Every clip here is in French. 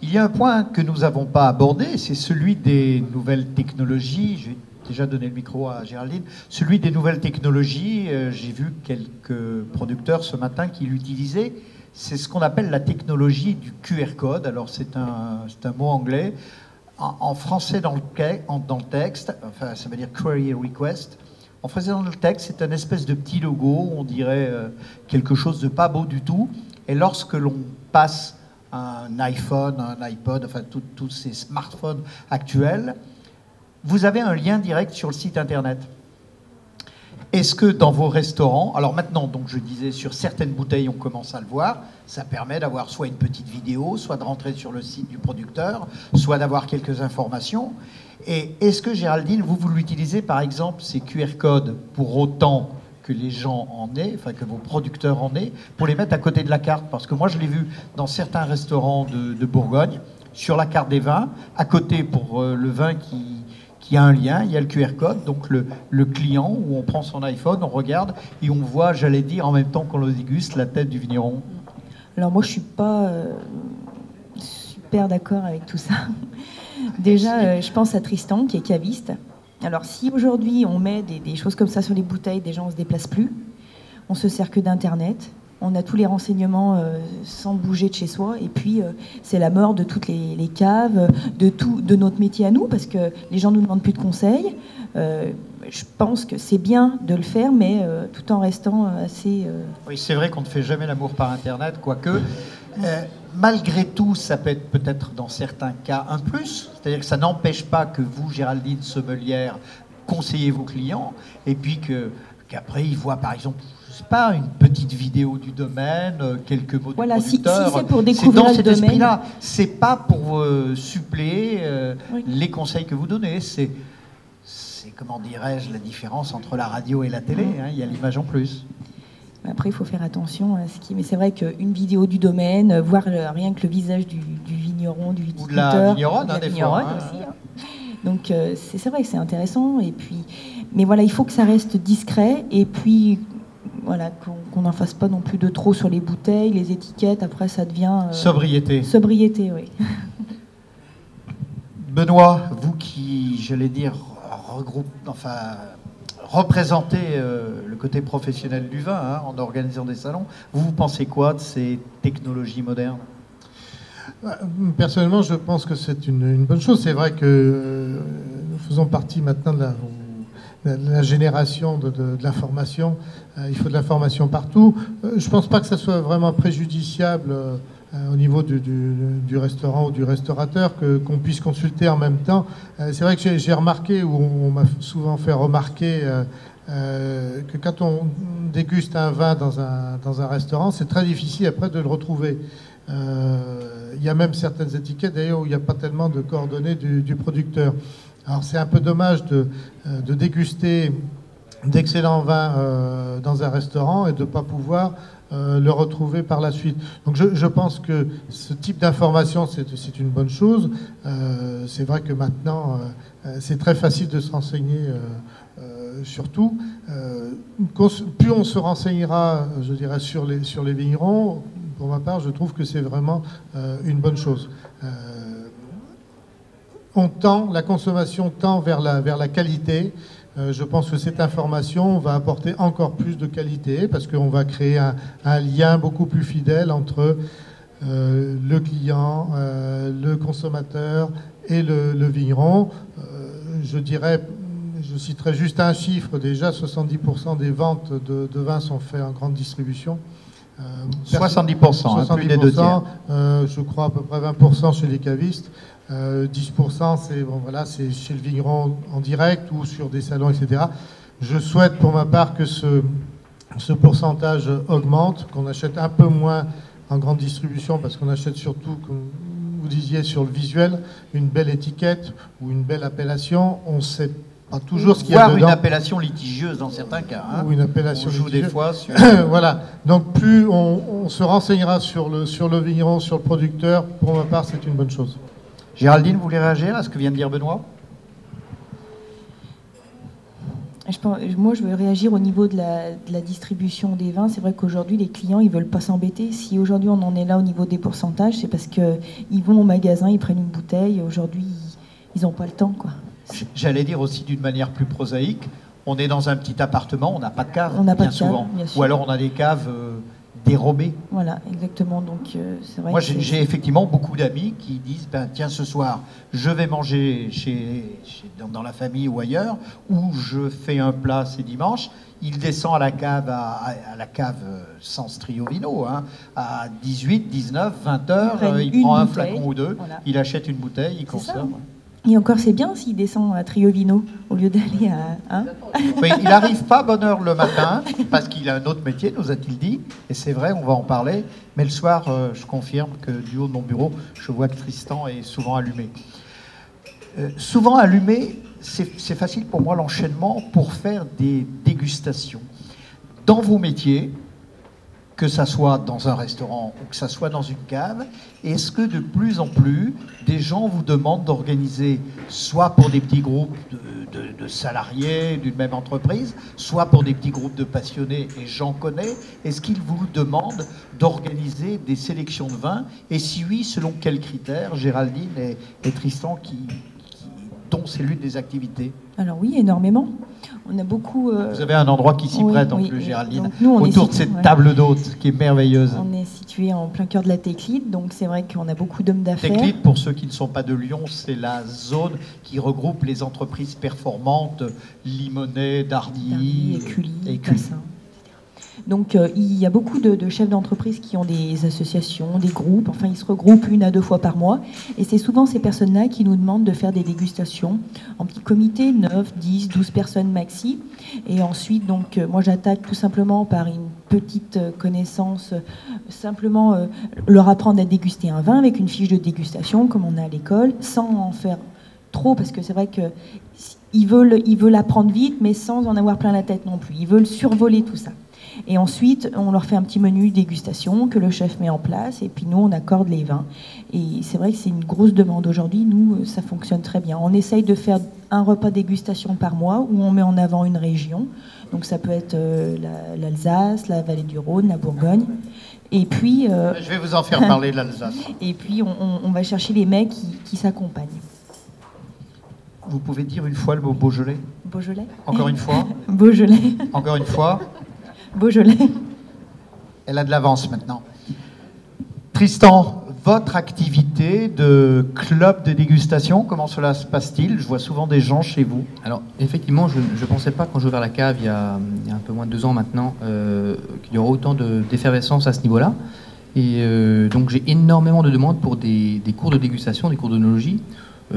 Il y a un point que nous n'avons pas abordé, c'est celui des nouvelles technologies. Je vais déjà donner le micro à Géraldine. Celui des nouvelles technologies, j'ai vu quelques producteurs ce matin qui l'utilisaient. C'est ce qu'on appelle la technologie du QR code. Alors c'est un mot anglais. En français, dans le texte, enfin, ça veut dire query request. En français, dans le texte, c'est un espèce de petit logo, on dirait quelque chose de pas beau du tout. Et lorsque l'on passe un iPhone, un iPod, enfin tous ces smartphones actuels, vous avez un lien direct sur le site internet. Est-ce que dans vos restaurants, alors maintenant, donc je disais, sur certaines bouteilles, on commence à le voir, ça permet d'avoir soit une petite vidéo, soit de rentrer sur le site du producteur, soit d'avoir quelques informations. Et est-ce que, Géraldine, vous l'utilisez, par exemple, ces QR codes, pour autant que les gens en aient, enfin que vos producteurs en aient, pour les mettre à côté de la carte? Parce que moi, je l'ai vu dans certains restaurants de Bourgogne, sur la carte des vins, à côté, pour le vin qui a un lien, il y a le QR code, donc le client, où on prend son iPhone, on regarde, et on voit, j'allais dire, en même temps qu'on le déguste, la tête du vigneron. Alors moi, je suis pas super d'accord avec tout ça. Déjà, je pense à Tristan, qui est caviste. Alors si aujourd'hui, on met des choses comme ça sur les bouteilles, des gens ne se déplacent plus, on se sert que d'Internet, on a tous les renseignements sans bouger de chez soi, et puis c'est la mort de toutes les caves, de notre métier à nous, parce que les gens ne nous demandent plus de conseils. Je pense que c'est bien de le faire, mais tout en restant assez... Oui, c'est vrai qu'on ne fait jamais l'amour par Internet, quoique. Malgré tout, ça peut être peut-être dans certains cas un plus. C'est-à-dire que ça n'empêche pas que vous, Géraldine sommelière, conseillez vos clients, et puis qu'après, ils voient, par exemple, je sais pas, une petite vidéo du domaine, quelques mots du producteur. Si c'est pour découvrir dans le cet domaine. esprit-là. C'est pas pour suppléer les conseils que vous donnez. C'est comment dirais-je, la différence entre la radio et la télé. Hein, il y a l'image en plus. Après, il faut faire attention à ce qui... Mais c'est vrai qu'une vidéo du domaine, voir rien que le visage du vigneron, du viticulteur... Ou de la vigneronne, des fois. Aussi, hein. Donc, c'est vrai que c'est intéressant. Et puis, mais voilà, il faut que ça reste discret. Et puis, voilà, qu'on n'en fasse pas non plus de trop sur les bouteilles, les étiquettes. Après, ça devient... Sobriété. Sobriété, oui. Benoît, vous qui, j'allais dire, représentez le côté professionnel du vin en organisant des salons, vous pensez quoi de ces technologies modernes? Personnellement, je pense que c'est une bonne chose. C'est vrai que nous faisons partie maintenant de la génération de l'information. Il faut de l'information partout. Je ne pense pas que ça soit vraiment préjudiciable au niveau du restaurant ou du restaurateur qu'on puisse consulter en même temps. C'est vrai que j'ai remarqué, ou on m'a souvent fait remarquer, que quand on déguste un vin dans un restaurant, c'est très difficile après de le retrouver. Il y a même certaines étiquettes d'ailleurs où il n'y a pas tellement de coordonnées du producteur. Alors c'est un peu dommage de déguster d'excellents vins dans un restaurant et de ne pas pouvoir le retrouver par la suite. Donc je pense que ce type d'information, c'est une bonne chose. C'est vrai que maintenant, c'est très facile de se renseigner sur tout. Plus on se renseignera, je dirais, sur les vignerons, pour ma part, je trouve que c'est vraiment une bonne chose. La consommation tend vers la qualité. Je pense que cette information va apporter encore plus de qualité parce qu'on va créer un lien beaucoup plus fidèle entre le client, le consommateur et le vigneron. Je citerai juste un chiffre. Déjà, 70% des ventes de vin sont faites en grande distribution. 70%, plus des deux tiers. Je crois à peu près 20% chez les cavistes. 10%, c'est chez le vigneron en direct ou sur des salons, etc. Je souhaite pour ma part que ce pourcentage augmente, qu'on achète un peu moins en grande distribution parce qu'on achète surtout, comme vous disiez, sur le visuel, une belle étiquette ou une belle appellation. On sait pas toujours ce qu'il y a dedans. Voire une appellation litigieuse dans certains cas. Ou une appellation litigieuse. Des fois sur... Voilà. Donc plus on se renseignera sur le vigneron, sur le producteur, pour ma part, c'est une bonne chose. Géraldine, vous voulez réagir à ce que vient de dire Benoît? Moi, je veux réagir au niveau de la distribution des vins. C'est vrai qu'aujourd'hui, les clients, ils veulent pas s'embêter. Si aujourd'hui, on en est là au niveau des pourcentages, c'est parce qu'ils vont au magasin, ils prennent une bouteille. Aujourd'hui, ils n'ont pas le temps, quoi. J'allais dire aussi d'une manière plus prosaïque, on est dans un petit appartement, on n'a pas de cave, On n'a pas bien de cave, souvent. bien sûr. Ou alors on a des caves dérobées. Voilà, exactement. Donc, c'est vrai. Moi, que j'ai effectivement beaucoup d'amis qui disent, ben, tiens, ce soir, je vais manger dans la famille ou ailleurs, ou je fais un plat, c'est dimanche. Il descend à la cave, à la cave sans Triovino, hein, à 18, 19, 20 heures, il prend un flacon ou deux, voilà. Il achète une bouteille, il consomme. Et encore, c'est bien s'il descend à Triovino au lieu d'aller à... Hein. Oui, il n'arrive pas à bonne heure le matin, parce qu'il a un autre métier, nous a-t-il dit. Et c'est vrai, on va en parler. Mais le soir, je confirme que du haut de mon bureau, je vois que Tristan est souvent allumé. Souvent allumé, c'est facile pour moi l'enchaînement pour faire des dégustations. Dans vos métiers, que ça soit dans un restaurant ou que ça soit dans une cave, est-ce que de plus en plus, des gens vous demandent d'organiser, soit pour des petits groupes de salariés d'une même entreprise, soit pour des petits groupes de passionnés, et j'en connais, est-ce qu'ils vous demandent d'organiser des sélections de vins? Et si oui, selon quels critères, Géraldine et Tristan, dont c'est l'une des activités? Alors oui, énormément. On a beaucoup... Vous avez un endroit qui s'y prête en plus, Géraldine, nous, autour de cette table d'hôtes qui est merveilleuse. On est situé en plein cœur de la Téclide, donc c'est vrai qu'on a beaucoup d'hommes d'affaires. Téclide, pour ceux qui ne sont pas de Lyon, c'est la zone qui regroupe les entreprises performantes, Limonest, Dardy, Écully. Donc il y a beaucoup de chefs d'entreprise qui ont des associations, des groupes, enfin ils se regroupent 1 à 2 fois par mois. Et c'est souvent ces personnes-là qui nous demandent de faire des dégustations en petit comité, 9, 10, 12 personnes maxi. Et ensuite, donc moi j'attaque tout simplement par une petite connaissance, simplement leur apprendre à déguster un vin avec une fiche de dégustation comme on a à l'école, sans en faire trop, parce que c'est vrai qu'ils veulent apprendre vite, mais sans en avoir plein la tête non plus. Ils veulent survoler tout ça. Et ensuite, on leur fait un petit menu dégustation que le chef met en place, et puis nous, on accorde les vins. Et c'est vrai que c'est une grosse demande aujourd'hui. Nous, ça fonctionne très bien. On essaye de faire un repas dégustation par mois où on met en avant une région. Donc ça peut être l'Alsace, la vallée du Rhône, la Bourgogne. Et puis... Je vais vous en faire parler de l'Alsace. Et puis, on va chercher les mecs qui s'accompagnent. Vous pouvez dire une fois le mot Beaujolais? Beaujolais. Encore une fois? Beaujolais. Encore une fois? Beaujolais. Elle a de l'avance maintenant. Tristan, votre activité de club de dégustation, comment cela se passe-t-il? Je vois souvent des gens chez vous. Alors, effectivement, je ne pensais pas, quand j'ai ouvert la cave il y a un peu moins de 2 ans maintenant, qu'il y aurait autant d'effervescence à ce niveau-là. Et donc, j'ai énormément de demandes pour des cours de dégustation, des cours d'œnologie,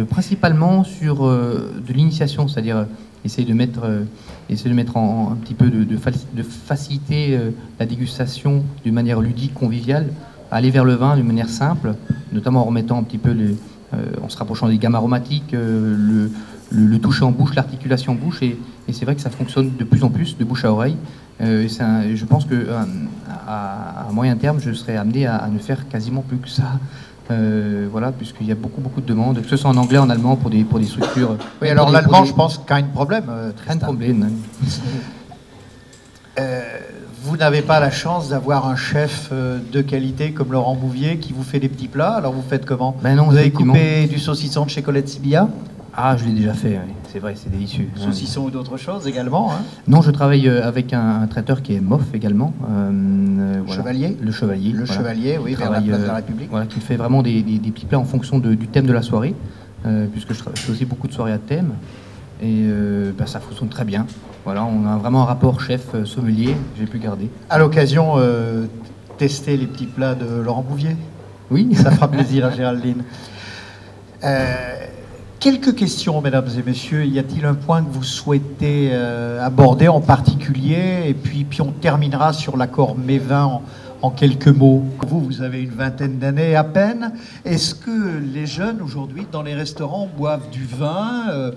principalement sur de l'initiation, c'est-à-dire essayer de mettre en un petit peu de faciliter la dégustation d'une manière ludique, conviviale, aller vers le vin d'une manière simple, notamment en remettant un petit peu, en se rapprochant des gammes aromatiques, le toucher en bouche, l'articulation en bouche, et c'est vrai que ça fonctionne de plus en plus, de bouche à oreille. Je pense qu'à moyen terme, je serai amené à ne faire quasiment plus que ça. Voilà, puisqu'il y a beaucoup de demandes, que ce soit en anglais, en allemand, pour des structures. Oui, alors l'allemand, je pense qu'il y a un problème. Un problème. Vous n'avez pas la chance d'avoir un chef de qualité comme Laurent Bouvier qui vous fait des petits plats. Alors vous faites comment? Non, vous avez coupé du saucisson de chez Colette Sibilla? Ah, je l'ai déjà fait, oui. C'est vrai, c'est délicieux. Saucisson ou d'autres choses également, hein? Non, je travaille avec un traiteur qui est MOF également. Chevalier? Le Chevalier. Le Chevalier, oui, vers la place de la République. Voilà, qui fait vraiment des petits plats en fonction du thème de la soirée, puisque je fais aussi beaucoup de soirées à thème. Et ça fonctionne très bien. Voilà, on a vraiment un rapport chef-sommelier, j'ai pu garder. À l'occasion, tester les petits plats de Laurent Bouvier? Oui. Ça fera plaisir à Géraldine. Quelques questions, mesdames et messieurs. Y a-t-il un point que vous souhaitez aborder en particulier? Et puis on terminera sur l'accord Mévin en quelques mots. Vous avez une vingtaine d'années à peine. Est-ce que les jeunes, aujourd'hui, dans les restaurants, boivent du vin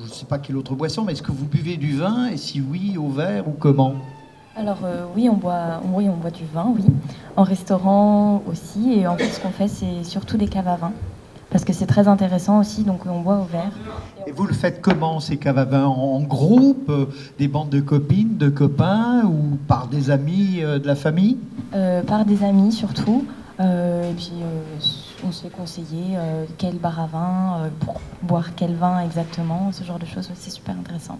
je ne sais pas quelle autre boisson, mais est-ce que vous buvez du vin? Et si oui, au verre ou comment? Alors oui, on boit du vin, oui. En restaurant aussi. Et en fait, ce qu'on fait, c'est surtout des caves à vin. parce que c'est très intéressant aussi, donc on boit au verre. Et vous le faites comment, ces caves à vin? En groupe, des bandes de copines, de copains, ou par des amis de la famille? Par des amis surtout, et puis on se fait conseiller quel bar à vin, pour boire quel vin exactement, ce genre de choses, c'est super intéressant.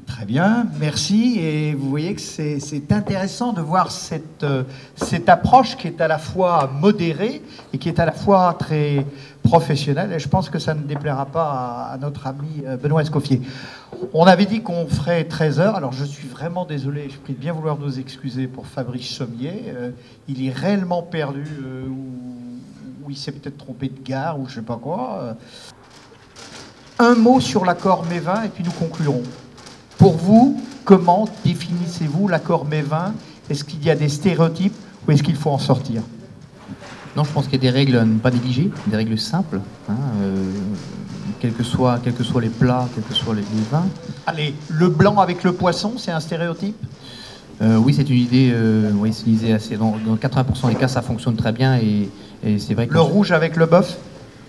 Très bien, merci. Et vous voyez que c'est intéressant de voir cette approche qui est à la fois modérée et qui est à la fois très professionnelle. Et je pense que ça ne déplaira pas à notre ami Benoît Escoffier. On avait dit qu'on ferait 13 heures. Alors je suis vraiment désolé, je prie de bien vouloir nous excuser pour Fabrice Sommier. Il est réellement perdu ou il s'est peut-être trompé de gare ou je sais pas quoi. Un mot sur l'accord Mévin et puis nous conclurons. Pour vous, comment définissez-vous l'accord Mévin? Est-ce qu'il y a des stéréotypes ou est-ce qu'il faut en sortir? Non, je pense qu'il y a des règles à ne pas négliger, des règles simples, hein, quels que soient les plats, quels que soient les vins. Allez, le blanc avec le poisson, c'est un stéréotype? Oui, c'est une idée, oui, c'est une idée assez. Dans 80% des cas, ça fonctionne très bien et c'est vrai que. Le rouge avec le bœuf?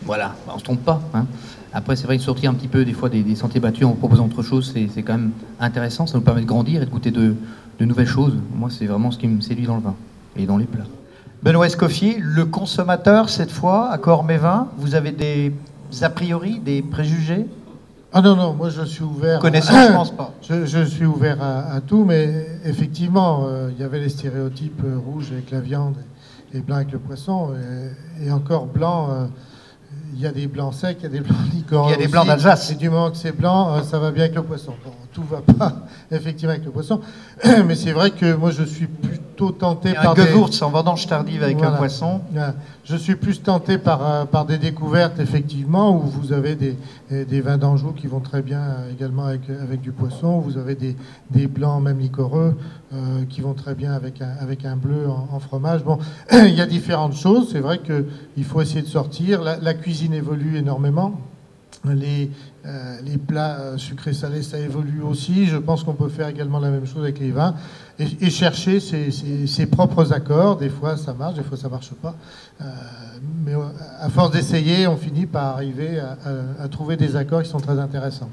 Voilà, on ne se trompe pas. Hein. Après, c'est vrai que sortir un petit peu des fois des sentiers battus en proposant autre chose, c'est quand même intéressant. Ça nous permet de grandir et de goûter de nouvelles choses. Moi, c'est vraiment ce qui me séduit dans le vin et dans les plats. Benoît Escoffier, le consommateur, cette fois, accord Mévin, vous avez des a priori, des préjugés? Ah non, moi je suis ouvert. Connaissant, je pense pas. Je suis ouvert à tout, mais effectivement, il y avait les stéréotypes rouges avec la viande et blanc avec le poisson, et encore blanc. Il y a des blancs secs, il y a des blancs liquoreux. Il y a des blancs d'Alsace. Et du moment que c'est blanc, ça va bien avec le poisson. Bon, tout va pas effectivement avec le poisson, mais c'est vrai que moi je suis plutôt tenté par un Gewürz en vendange tardive avec voilà. un poisson. Je suis plus tenté par des découvertes effectivement où vous avez des vins d'Anjou qui vont très bien également avec du poisson. Vous avez des blancs même liquoreux qui vont très bien avec un bleu en fromage. Bon, il y a différentes choses. C'est vrai qu'il faut essayer de sortir. La cuisine évolue énormément. Les plats sucrés salés, ça évolue aussi. Je pense qu'on peut faire également la même chose avec les vins et chercher ses propres accords. Des fois ça marche, des fois ça marche pas. Mais à force d'essayer, on finit par arriver à trouver des accords qui sont très intéressants.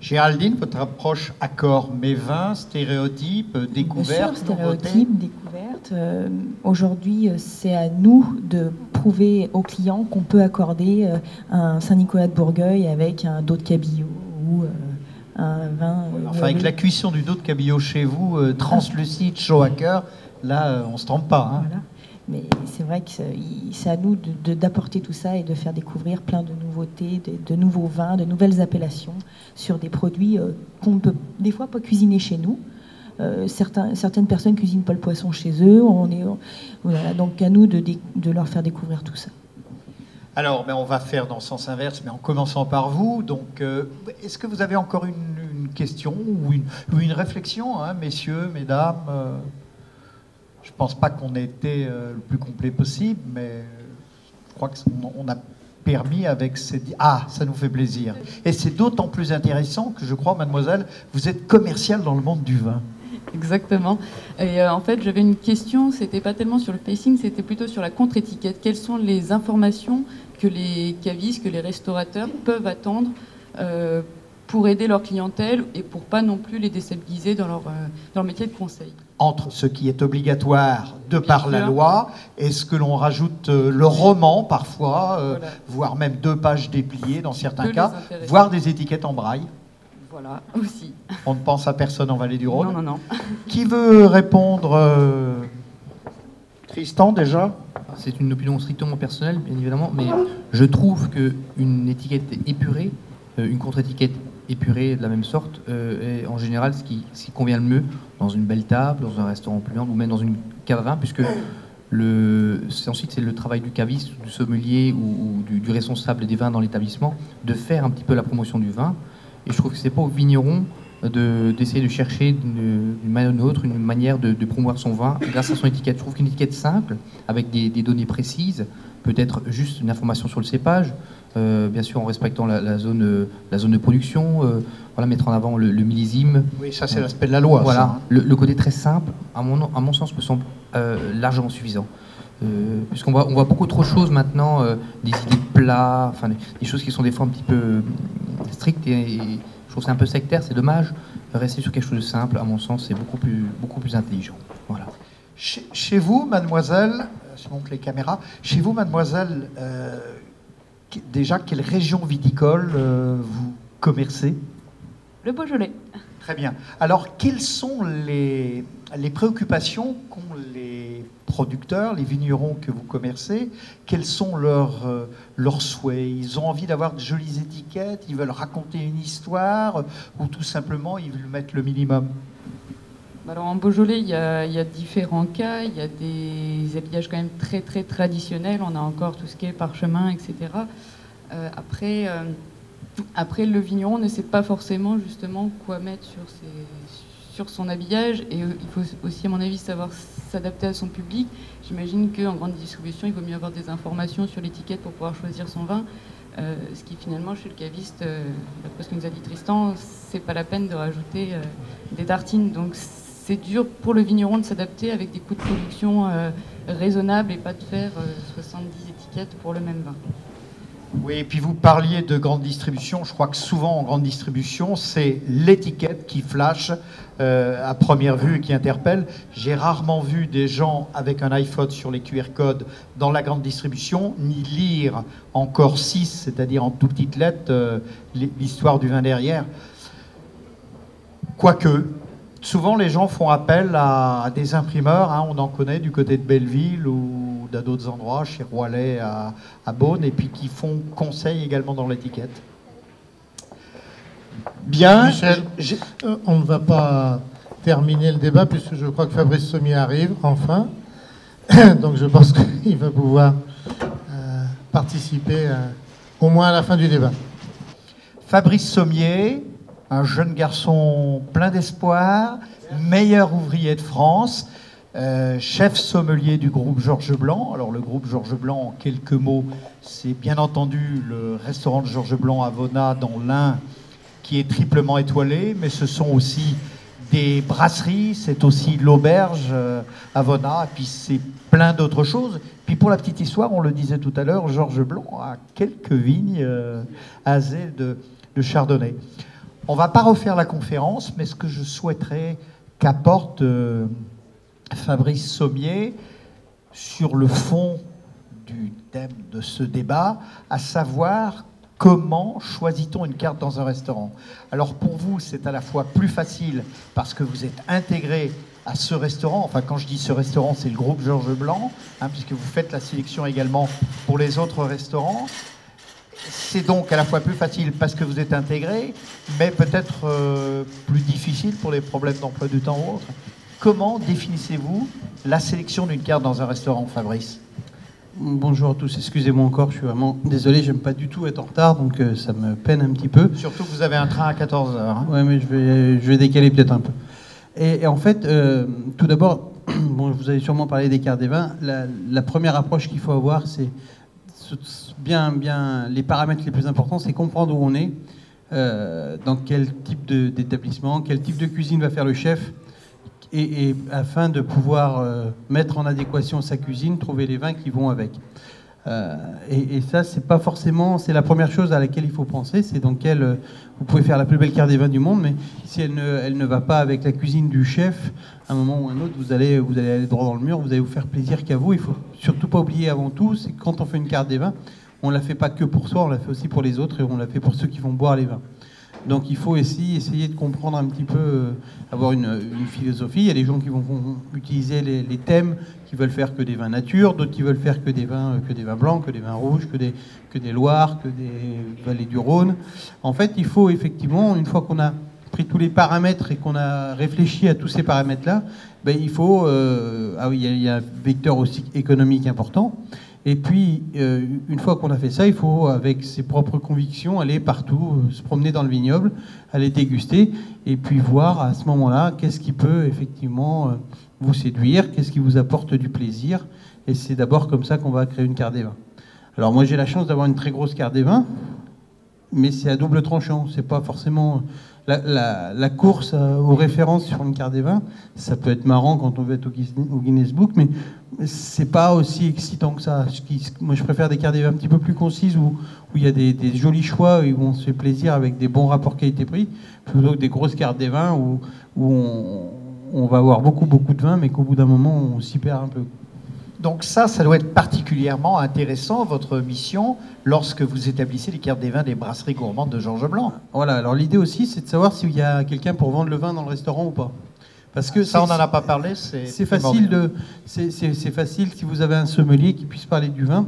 Géraldine, votre approche accord Mévin, stéréotype, découverte, stéréotype, découverte. Aujourd'hui, c'est à nous de prouver aux clients qu'on peut accorder un Saint-Nicolas de Bourgueil avec un dos de cabillaud ou un vin. Enfin, avec la cuisson du dos de cabillaud chez vous, translucide, chaud à cœur, là, on se trompe pas. Hein. Voilà. Mais c'est vrai que c'est à nous d'apporter tout ça et de faire découvrir plein de nouveautés, de nouveaux vins, de nouvelles appellations sur des produits qu'on ne peut des fois pas cuisiner chez nous. Certaines personnes cuisinent pas le poisson chez eux. Voilà, donc à nous de leur faire découvrir tout ça. Alors, on va faire dans le sens inverse, mais en commençant par vous. Donc, est-ce que vous avez encore une question ou une réflexion, hein, messieurs, mesdames Je ne pense pas qu'on ait été le plus complet possible, mais je crois qu'on a permis avec ces... Ah, ça nous fait plaisir. Et c'est d'autant plus intéressant que je crois, mademoiselle, vous êtes commerciale dans le monde du vin. Exactement. Et en fait, j'avais une question, c'était pas tellement sur le pacing, c'était plutôt sur la contre-étiquette. Quelles sont les informations que les cavistes, que les restaurateurs peuvent attendre pour aider leur clientèle et pour pas non plus les déstabiliser dans leur métier de conseil? Entre ce qui est obligatoire de par la loi et ce que l'on rajoute le roman parfois, voilà. Voire même 2 pages dépliées dans certains cas, voire des étiquettes en braille. Voilà, aussi. On ne pense à personne en Vallée du Rhône. Non. Qui veut répondre Tristan, déjà? C'est une opinion strictement personnelle, bien évidemment, mais je trouve qu'une étiquette épurée, une contre-étiquette épurée de la même sorte, est en général ce qui convient le mieux dans une belle table, dans un restaurant opulent ou même dans une cave à vin, puisque ensuite c'est le travail du caviste, du sommelier ou du responsable des vins dans l'établissement de faire un petit peu la promotion du vin. Et je trouve que c'est pas au vigneron d'essayer de chercher d'une manière ou d'une autre une manière de promouvoir son vin grâce à son étiquette. Je trouve qu'une étiquette simple, avec des données précises, peut-être juste une information sur le cépage, bien sûr en respectant la zone de production, voilà, mettre en avant le millésime. Oui, ça c'est l'aspect de la loi. Voilà, ça. le côté très simple, à mon sens, me semble largement suffisant. On voit beaucoup trop de choses maintenant, des idées de plats, enfin, des choses qui sont des fois un petit peu strictes, et je trouve que c'est un peu sectaire, c'est dommage. Rester sur quelque chose de simple, à mon sens, c'est beaucoup plus intelligent. Voilà. Chez vous, mademoiselle, je montre les caméras, chez vous, mademoiselle, déjà, quelle région viticole vous commercez? Le Beaujolais. Très bien. Alors, quelles sont les préoccupations qu'ont les producteurs, les vignerons que vous commercez? Quels sont leurs souhaits? Ils ont envie d'avoir de jolies étiquettes, ils veulent raconter une histoire, ou tout simplement, ils veulent mettre le minimum? Alors en Beaujolais, il y a différents cas. Il y a des habillages quand même très très traditionnels. On a encore tout ce qui est parchemin, etc. Après, le vigneron ne sait pas forcément justement quoi mettre sur son habillage, et il faut aussi, à mon avis, savoir s'adapter à son public. J'imagine qu'en grande distribution, il vaut mieux avoir des informations sur l'étiquette pour pouvoir choisir son vin. Ce qui finalement, chez le caviste, d'après ce que nous a dit Tristan, c'est pas la peine de rajouter des tartines. Donc c'est dur pour le vigneron de s'adapter avec des coûts de production raisonnables et pas de faire 70 étiquettes pour le même vin. Oui, et puis vous parliez de grande distribution. Je crois que souvent en grande distribution, c'est l'étiquette qui flash à première vue et qui interpelle. J'ai rarement vu des gens avec un iPhone sur les QR codes dans la grande distribution, ni lire en corps 6, c'est-à-dire en tout petites lettres, l'histoire du vin derrière. Quoique, souvent les gens font appel à des imprimeurs, hein, on en connaît du côté de Belleville ou à d'autres endroits, chez Roilet à Beaune, et puis qui font conseil également dans l'étiquette. Bien. Michel, on ne va pas terminer le débat puisque je crois que Fabrice Sommier arrive enfin. Donc je pense qu'il va pouvoir participer au moins à la fin du débat. Fabrice Sommier, un jeune garçon plein d'espoir, meilleur ouvrier de France, chef sommelier du groupe Georges Blanc. Alors le groupe Georges Blanc, en quelques mots, c'est bien entendu le restaurant de Georges Blanc à Vona dans l'Ain, qui est triplement étoilé, mais ce sont aussi des brasseries, c'est aussi l'auberge à Vona, et puis c'est plein d'autres choses. Puis pour la petite histoire, on le disait tout à l'heure, Georges Blanc a quelques vignes asées de chardonnay. On ne va pas refaire la conférence, mais ce que je souhaiterais qu'apporte Fabrice Sommier sur le fond du thème de ce débat, à savoir comment choisit-on une carte dans un restaurant. Alors pour vous, c'est à la fois plus facile parce que vous êtes intégré à ce restaurant. Enfin, quand je dis ce restaurant, c'est le groupe Georges Blanc, hein, puisque vous faites la sélection également pour les autres restaurants. C'est donc à la fois plus facile parce que vous êtes intégré, mais peut-être plus difficile pour les problèmes d'emploi du temps ou autre. Comment définissez-vous la sélection d'une carte dans un restaurant, Fabrice? Bonjour à tous, excusez-moi encore, je suis vraiment désolé, j'aime pas du tout être en retard, donc ça me peine un petit peu. Surtout que vous avez un train à 14h. Hein. Ouais, mais je vais décaler peut-être un peu. Et en fait, tout d'abord, bon, vous avez sûrement parlé des cartes des vins. La première approche qu'il faut avoir, c'est bien les paramètres les plus importants, c'est comprendre où on est, dans quel type d'établissement, quel type de cuisine va faire le chef, et afin de pouvoir mettre en adéquation sa cuisine, trouver les vins qui vont avec. Et ça, c'est pas forcément, c'est la première chose à laquelle il faut penser, c'est dans quelle vous pouvez faire la plus belle carte des vins du monde, mais si elle ne va pas avec la cuisine du chef, à un moment ou un autre, vous allez aller droit dans le mur, vous allez vous faire plaisir qu'à vous. Il faut surtout pas oublier avant tout, c'est que quand on fait une carte des vins, on la fait pas que pour soi, on la fait aussi pour les autres et on la fait pour ceux qui vont boire les vins. Donc il faut essayer de comprendre un petit peu, avoir une philosophie. Il y a des gens qui vont utiliser les thèmes, qui veulent faire que des vins nature, d'autres qui veulent faire que des vins blancs, que des vins rouges, que des Loirs, que des vallées du Rhône. En fait, il faut effectivement, une fois qu'on a pris tous les paramètres et qu'on a réfléchi à tous ces paramètres-là, ben, il faut... il y a un vecteur aussi économique important. Et puis, une fois qu'on a fait ça, il faut, avec ses propres convictions, aller partout, se promener dans le vignoble, aller déguster, et puis voir à ce moment-là qu'est-ce qui peut effectivement vous séduire, qu'est-ce qui vous apporte du plaisir. Et c'est d'abord comme ça qu'on va créer une carte des vins. Alors moi, j'ai la chance d'avoir une très grosse carte des vins. mais c'est à double tranchant. C'est pas forcément la course aux références sur une carte des vins. Ça peut être marrant quand on veut être au Guinness Book, mais c'est pas aussi excitant que ça. Moi, je préfère des cartes des vins un petit peu plus concises où il y a des jolis choix et où on se fait plaisir avec des bons rapports qualité-prix, plutôt que des grosses cartes des vins où on va avoir beaucoup de vins, mais qu'au bout d'un moment, on s'y perd un peu. Donc ça doit être particulièrement intéressant, votre mission, lorsque vous établissez les cartes des vins des brasseries gourmandes de Georges Blanc. Voilà, alors l'idée aussi, c'est de savoir s'il y a quelqu'un pour vendre le vin dans le restaurant ou pas. Parce que ça, on n'en a pas parlé, c'est facile c'est facile si vous avez un sommelier qui puisse parler du vin.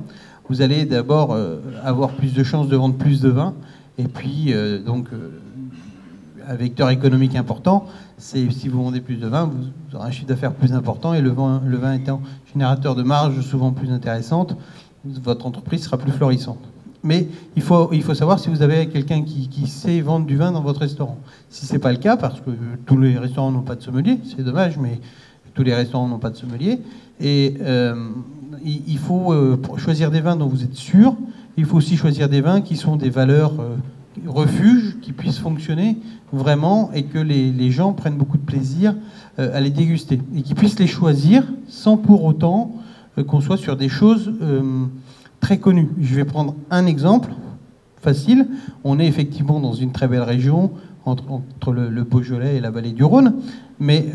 Vous allez d'abord avoir plus de chances de vendre plus de vin, et puis un vecteur économique important, c'est si vous vendez plus de vin, vous aurez un chiffre d'affaires plus important, et le vin étant générateur de marge souvent plus intéressante, votre entreprise sera plus florissante. Mais il faut savoir si vous avez quelqu'un qui sait vendre du vin dans votre restaurant. Si ce n'est pas le cas, parce que tous les restaurants n'ont pas de sommelier, c'est dommage, mais tous les restaurants n'ont pas de sommelier, et il faut choisir des vins dont vous êtes sûr. Il faut aussi choisir des vins qui sont des valeurs refuges, qui puissent fonctionner vraiment, et que les gens prennent beaucoup de plaisir à les déguster, et qui puissent les choisir sans pour autant qu'on soit sur des choses très connues. Je vais prendre un exemple facile. On est effectivement dans une très belle région, entre le Beaujolais et la vallée du Rhône, mais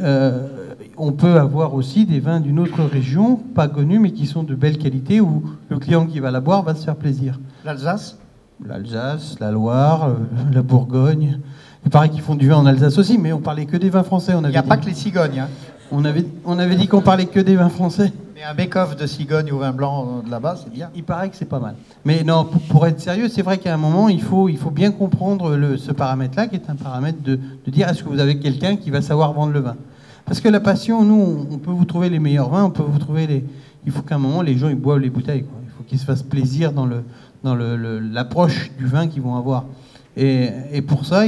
on peut avoir aussi des vins d'une autre région, pas connus, mais qui sont de belle qualité, où le client qui va la boire va se faire plaisir. L'Alsace ? L'Alsace, la Loire, la Bourgogne. Il paraît qu'ils font du vin en Alsace aussi, mais on parlait que des vins français. Il n'y a pas que les cigognes. Hein. On avait dit qu'on parlait que des vins français. Mais un bake-off de cigogne au vin blanc de là-bas, c'est bien. Il paraît que c'est pas mal. Mais non, pour être sérieux, c'est vrai qu'à un moment, il faut bien comprendre ce paramètre-là, qui est un paramètre de dire est-ce que vous avez quelqu'un qui va savoir vendre le vin. Parce que la passion, nous, on peut vous trouver les meilleurs vins, on peut vous trouver il faut qu'à un moment, les gens ils boivent les bouteilles, quoi. Il faut qu'ils se fassent plaisir dans l'approche du vin qu'ils vont avoir. Et pour ça,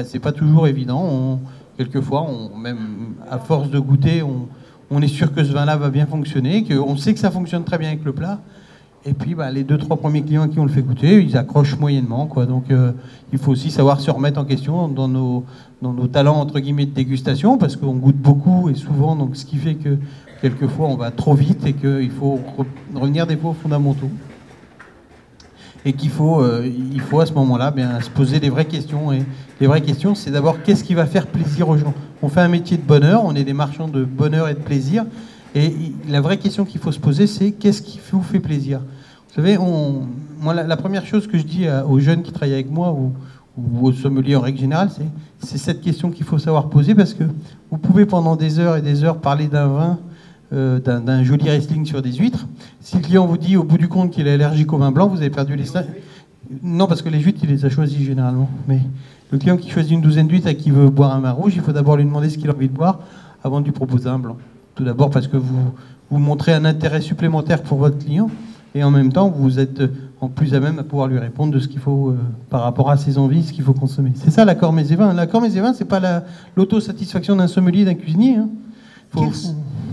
c'est pas toujours évident. Quelquefois, même à force de goûter, on est sûr que ce vin-là va bien fonctionner, qu'on sait que ça fonctionne très bien avec le plat. Et puis, les 2-3 premiers clients qui on le fait goûter, ils accrochent moyennement, quoi. Donc, il faut aussi savoir se remettre en question dans nos talents, entre guillemets, de dégustation, parce qu'on goûte beaucoup et souvent, donc, ce qui fait que quelquefois, on va trop vite et qu'il faut revenir des fois aux fondamentaux. Et qu'il faut à ce moment-là se poser les vraies questions. Et les vraies questions, c'est d'abord qu'est-ce qui va faire plaisir aux gens. On fait un métier de bonheur, on est des marchands de bonheur et de plaisir. Et la vraie question qu'il faut se poser, c'est qu'est-ce qui vous fait plaisir. Vous savez, moi, la première chose que je dis aux jeunes qui travaillent avec moi ou aux sommeliers en règle générale, c'est cette question qu'il faut savoir poser, parce que vous pouvez pendant des heures et des heures parler d'un vin, d'un joli Riesling sur des huîtres. Si le client vous dit au bout du compte qu'il est allergique au vin blanc, vous avez perdu les 5. Non, parce que les huîtres, il les a choisis généralement. Mais le client qui choisit une douzaine d'huîtres et qui veut boire un vin rouge, il faut d'abord lui demander ce qu'il a envie de boire avant de lui proposer un blanc. Tout d'abord parce que vous montrez un intérêt supplémentaire pour votre client, et en même temps, vous êtes en plus à même à pouvoir lui répondre de ce qu'il faut par rapport à ses envies, ce qu'il faut consommer. C'est ça l'accord mets et vins. L'accord mets et vins, c'est pas l'autosatisfaction d'un sommelier, d'un cuisinier. Hein.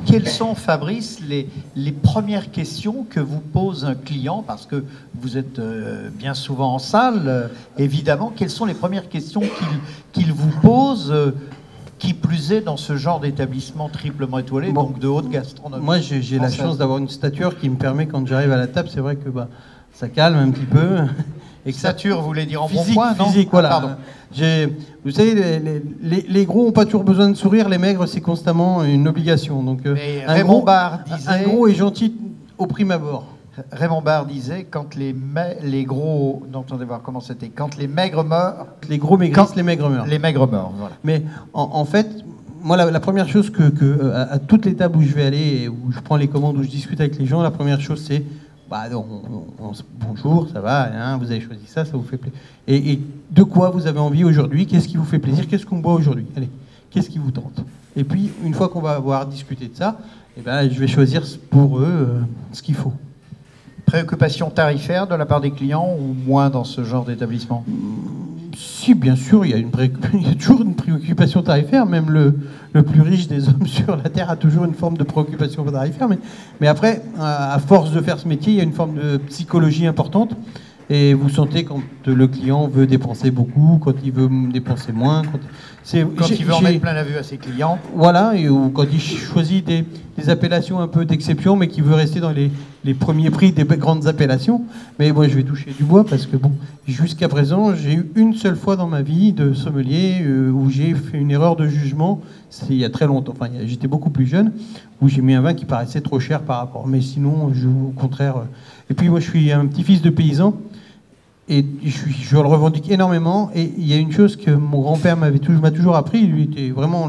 Quelles sont, Fabrice, les premières questions que vous pose un client, parce que vous êtes bien souvent en salle, évidemment, quelles sont les premières questions qu'il vous pose, qui plus est dans ce genre d'établissement triplement étoilé, donc de haute gastronomie? Moi, j'ai la chance d'avoir une stature qui me permet, quand j'arrive à la table, c'est vrai que ça calme un petit peu. Et que stature, vous voulez dire en physique, bon point, non? Physique, voilà. Pardon. Vous savez, les gros n'ont pas toujours besoin de sourire, les maigres, c'est constamment une obligation. Donc, Raymond Barre disait... Un gros est gentil au prime abord. Raymond Barre disait, quand les gros... Attendez voir comment c'était. Quand les maigres meurent... Les gros maigrissent, les maigres meurent. Les maigres meurent, voilà. Mais en fait, moi, la première chose à toutes les tables où je vais aller, et où je prends les commandes, où je discute avec les gens, la première chose, c'est... bonjour, ça va, hein, vous avez choisi ça, ça vous fait plaisir. Et de quoi vous avez envie aujourd'hui? Qu'est-ce qui vous fait plaisir? Qu'est-ce qu'on boit aujourd'hui? Allez, qu'est-ce qui vous tente? Et puis, une fois qu'on va avoir discuté de ça, je vais choisir pour eux ce qu'il faut. Préoccupation tarifaire de la part des clients ou moins dans ce genre d'établissement? Si, bien sûr, il y a toujours une préoccupation tarifaire. Même le plus riche des hommes sur la Terre a toujours une forme de préoccupation tarifaire. Mais après, à force de faire ce métier, il y a une forme de psychologie importante. Et vous sentez quand le client veut dépenser beaucoup, quand il veut dépenser moins. Quand il veut en mettre plein la vue à ses clients. Voilà, ou quand il choisit des appellations un peu d'exception, mais qui veut rester dans les premiers prix des grandes appellations. Mais moi, je vais toucher du bois parce que, bon, jusqu'à présent, j'ai eu une seule fois dans ma vie de sommelier où j'ai fait une erreur de jugement. C'est il y a très longtemps, enfin, j'étais beaucoup plus jeune, où j'ai mis un vin qui paraissait trop cher par rapport. Mais sinon, au contraire. Et puis, moi, je suis un petit-fils de paysan. Et je le revendique énormément. Et il y a une chose que mon grand-père m'a toujours appris, lui était vraiment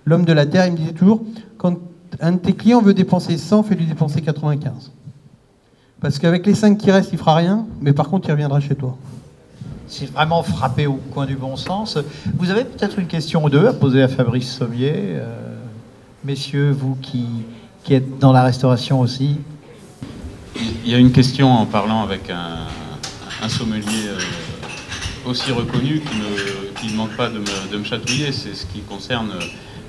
l'homme de la terre, il me disait toujours, quand un de tes clients veut dépenser 100, fais-lui dépenser 95. Parce qu'avec les 5 qui restent, il fera rien, mais par contre, il reviendra chez toi. C'est vraiment frappé au coin du bon sens. Vous avez peut-être une question ou deux à poser à Fabrice Sommier. Messieurs, vous qui êtes dans la restauration aussi. Il y a une question en parlant avec un sommelier aussi reconnu qui ne manque pas de me chatouiller, c'est ce qui concerne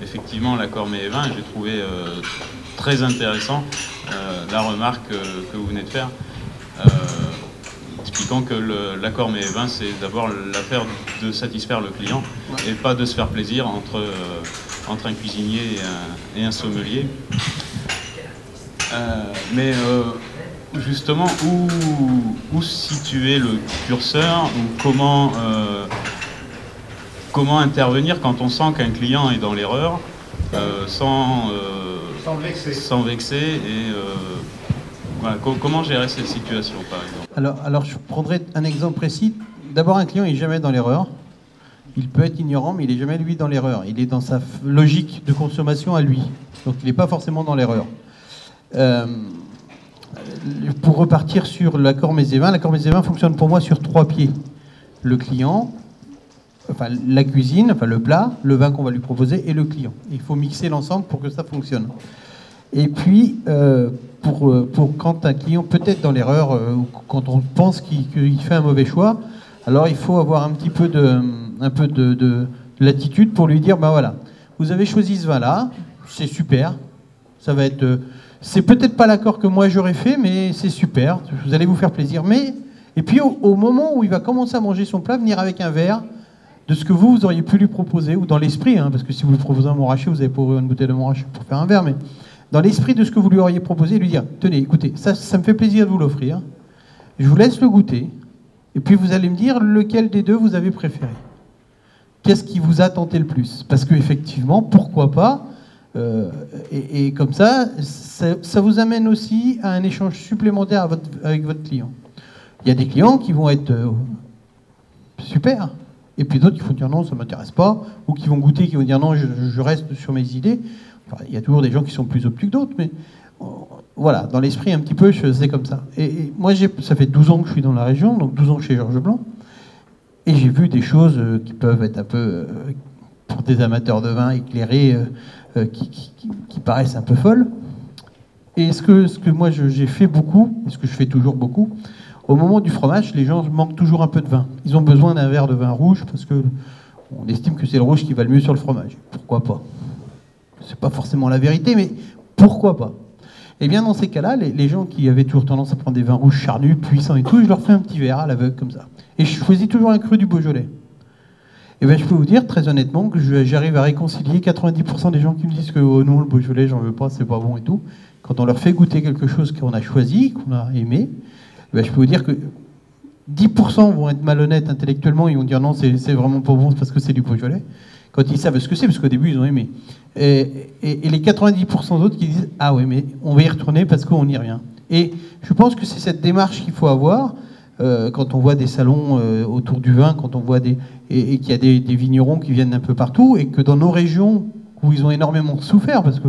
effectivement l'accord mets et vins. J'ai trouvé très intéressant la remarque que vous venez de faire, expliquant que l'accord mets et vins, c'est d'abord l'affaire de satisfaire le client et pas de se faire plaisir entre un cuisinier et un sommelier. Mais justement, où situer le curseur, ou comment intervenir quand on sent qu'un client est dans l'erreur, sans vexer, et voilà, comment gérer cette situation, par exemple? Alors, je prendrai un exemple précis. D'abord, un client n'est jamais dans l'erreur. Il peut être ignorant, mais il n'est jamais, lui, dans l'erreur. Il est dans sa logique de consommation à lui. Donc, il n'est pas forcément dans l'erreur. Pour repartir sur l'accord mets et vins fonctionne pour moi sur 3 pieds. Le client, enfin la cuisine, enfin le plat, le vin qu'on va lui proposer et le client. Il faut mixer l'ensemble pour que ça fonctionne. Et puis, pour quand un client peut être dans l'erreur, ou quand on pense qu'il fait un mauvais choix, alors il faut avoir un petit peu de latitude pour lui dire, ben voilà, vous avez choisi ce vin-là, c'est super, ça va être... c'est peut-être pas l'accord que moi j'aurais fait, mais c'est super, vous allez vous faire plaisir. Et puis au moment où il va commencer à manger son plat, venir avec un verre de ce que vous auriez pu lui proposer, ou dans l'esprit, hein, parce que si vous lui proposez un Montrachet, vous n'avez pas ouvert une bouteille de Montrachet pour faire un verre, mais dans l'esprit de ce que vous lui auriez proposé, lui dire, tenez, écoutez, ça me fait plaisir de vous l'offrir, je vous laisse le goûter, et puis vous allez me dire lequel des deux vous avez préféré. Qu'est-ce qui vous a tenté le plus? Parce qu'effectivement, pourquoi pas, et comme ça vous amène aussi à un échange supplémentaire avec votre client. Il y a des clients qui vont être super, et puis d'autres qui vont dire non, ça ne m'intéresse pas, ou qui vont goûter, qui vont dire non, je reste sur mes idées. Enfin, il y a toujours des gens qui sont plus obtus que d'autres, mais voilà, dans l'esprit un petit peu, c'est comme ça. Et moi, ça fait 12 ans que je suis dans la région, donc 12 ans chez Georges Blanc, et j'ai vu des choses qui peuvent être un peu, pour des amateurs de vin éclairés, qui paraissent un peu folles. Et ce que moi j'ai fait beaucoup, et ce que je fais toujours beaucoup, au moment du fromage, les gens manquent toujours un peu de vin. Ils ont besoin d'un verre de vin rouge parce que on estime que c'est le rouge qui va le mieux sur le fromage. Pourquoi pas? C'est pas forcément la vérité, mais pourquoi pas? Et bien dans ces cas-là, les gens qui avaient toujours tendance à prendre des vins rouges charnus, puissants et tout, je leur fais un petit verre à l'aveugle comme ça. Et je choisis toujours un cru du Beaujolais. Et bien je peux vous dire très honnêtement que j'arrive à réconcilier 90% des gens qui me disent que oh non, le Beaujolais, j'en veux pas, c'est pas bon et tout. Quand on leur fait goûter quelque chose qu'on a choisi, qu'on a aimé, je peux vous dire que 10% vont être malhonnêtes intellectuellement, ils vont dire non, c'est vraiment pas bon, c'est parce que c'est du Beaujolais. Quand ils savent ce que c'est, parce qu'au début ils ont aimé. Et les 90% d'autres qui disent ah oui, mais on va y retourner parce qu'on y revient. Et je pense que c'est cette démarche qu'il faut avoir quand on voit des salons autour du vin, quand on voit et qu'il y a des vignerons qui viennent d'un peu partout, et que dans nos régions où ils ont énormément souffert, parce que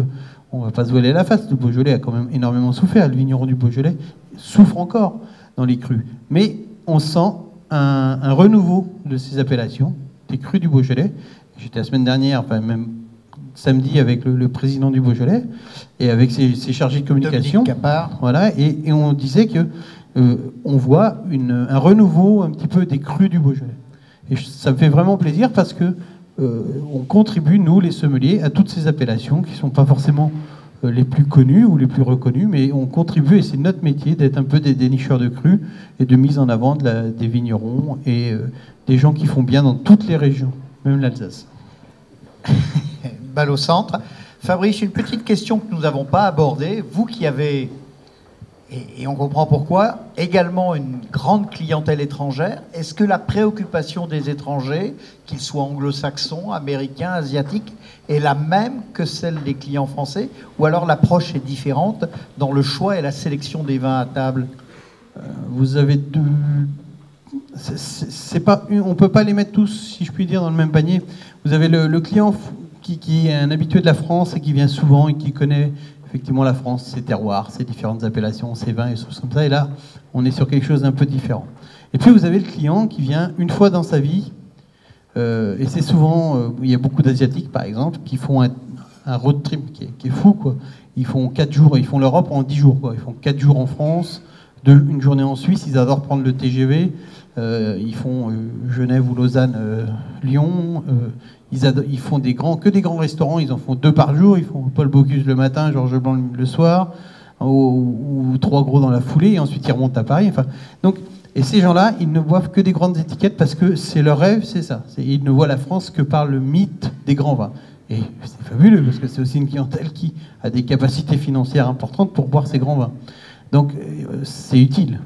on ne va pas se voiler la face, le Beaujolais a quand même énormément souffert, le vigneron du Beaujolais souffre encore dans les crus. Mais on sent un renouveau de ces appellations, des crus du Beaujolais. J'étais la semaine dernière, enfin même samedi, avec le président du Beaujolais, et avec ses chargés de communication. Voilà, et on disait que on voit un renouveau un petit peu des crus du Beaujolais. Et ça me fait vraiment plaisir parce que on contribue, nous, les sommeliers, à toutes ces appellations qui ne sont pas forcément les plus connus ou les plus reconnus, mais on contribue, et c'est notre métier, d'être un peu des dénicheurs de crus et de mise en avant des vignerons et des gens qui font bien dans toutes les régions, même l'Alsace. Balle au centre. Fabrice, une petite question que nous n'avons pas abordée. Vous qui avez, et on comprend pourquoi, également une grande clientèle étrangère, est-ce que la préoccupation des étrangers, qu'ils soient anglo-saxons, américains, asiatiques, est la même que celle des clients français, ou alors l'approche est différente dans le choix et la sélection des vins à table? Vous avez deux... C'est pas, on peut pas les mettre tous, si je puis dire, dans le même panier. Vous avez le client qui est un habitué de la France et qui vient souvent et qui connaît effectivement la France, ses terroirs, ses différentes appellations, ses vins et choses comme ça. Et là, on est sur quelque chose d'un peu différent. Et puis vous avez le client qui vient une fois dans sa vie, et c'est souvent, il y a beaucoup d'Asiatiques par exemple, qui font un road trip qui est fou, quoi. Ils font 4 jours, ils font l'Europe en 10 jours, quoi. Ils font 4 jours en France, une journée en Suisse, ils adorent prendre le TGV, ils font Genève ou Lausanne, Lyon, ils font que des grands restaurants, ils en font 2 par jour, ils font Paul Bocuse le matin, Georges Blanc le soir, ou 3 gros dans la foulée, et ensuite ils remontent à Paris. Enfin, donc, et ces gens-là, ils ne boivent que des grandes étiquettes parce que c'est leur rêve, c'est ça. Ils ne voient la France que par le mythe des grands vins. Et c'est fabuleux parce que c'est aussi une clientèle qui a des capacités financières importantes pour boire ces grands vins. Donc c'est utile.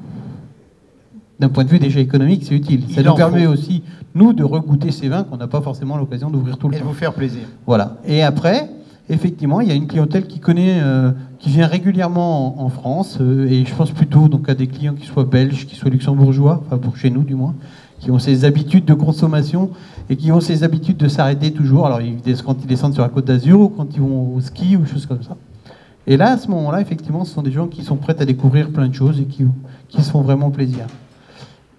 D'un point de vue déjà économique, c'est utile. Ça nous permet aussi, nous, de regoûter ces vins qu'on n'a pas forcément l'occasion d'ouvrir tout le temps. Et de vous faire plaisir. Voilà. Et après, effectivement, il y a une clientèle qui connaît, qui vient régulièrement en France, et je pense plutôt donc à des clients qui soient belges, qui soient luxembourgeois, enfin pour chez nous du moins, qui ont ces habitudes de consommation et qui ont ces habitudes de s'arrêter toujours. Alors quand ils descendent sur la Côte d'Azur ou quand ils vont au ski ou choses comme ça. Et là, à ce moment-là, effectivement, ce sont des gens qui sont prêts à découvrir plein de choses et qui se font vraiment plaisir.